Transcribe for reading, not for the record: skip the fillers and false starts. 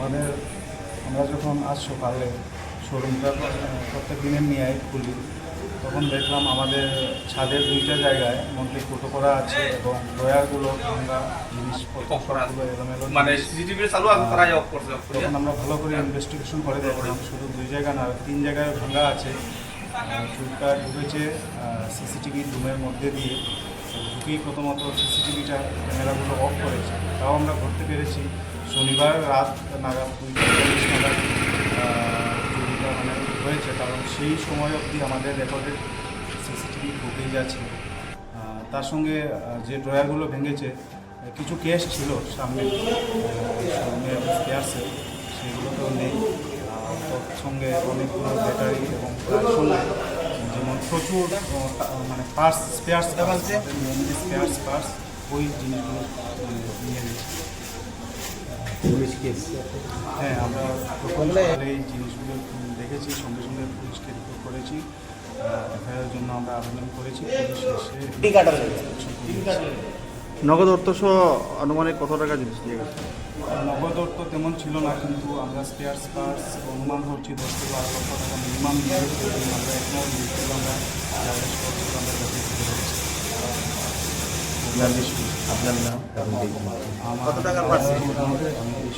আমরা যখন আজ সকালে শোরুমটা প্রত্যেক দিনের নিয়ে খুলি, তখন দেখলাম আমাদের ছাদের দুইটা জায়গায় মধ্যে ফুটো করা আছে এবং ড্রয়ারগুলো ভাঙা, জিনিসপত্র সবগুলো এলোমেলো। তখন আমরা ভালো করে ইনভেস্টিগেশন করে দেখলাম শুধু দুই জায়গা না, 3 জায়গায় ভাঙা আছে। চুরটা ঢুকেছে সিসিটিভি রুমের মধ্যে দিয়ে, ঢুকেই প্রথমত সিসিটিভিটা ক্যামেরাগুলো অফ করেছে। তাও আমরা ধরতে পেরেছি শনিবার রাত নাগাদ 2:40 নাগাদ চুরিটা হয়েছে, কারণ সেই সময় অবধি আমাদের রেকর্ডেড সিসিটিভি ফুটেজ আছে। তার সঙ্গে যে ড্রয়ারগুলো ভেঙেছে, কিছু কেস ছিল সামনে শোরুমের স্পেয়ার্সে, সেগুলো নেই। সঙ্গে অনেকগুলো ব্যাটারি এবং তার সঙ্গে যেমন প্রচুর পার্টস, স্পেয়ার্স পার্টস, ওই জিনিসগুলো নিয়ে গেছে। হ্যাঁ, আমরা এই জিনিসগুলো দেখেছি, সঙ্গে সঙ্গে পুলিশকে রিপোর্ট করেছি। এফআইআর জন্য আমরা আবেদন করেছি। নগদ অর্থ সহ আনুমানিক কত টাকা জিনিস নিয়ে গেছে? নগদ অর্থ তেমন ছিল না, কিন্তু আমরা স্পেয়ার্স পার্টস অনুমান করছি 10 থেকে 12 লক্ষ টাকা মিনিমাম নিয়ে গেছি। আমরা এখনও জিনিসগুলো আমরা অ্যারেস্ট করছি, আমরা যাতে আপনার নাম? কত টাকা পার্টস? আমি এই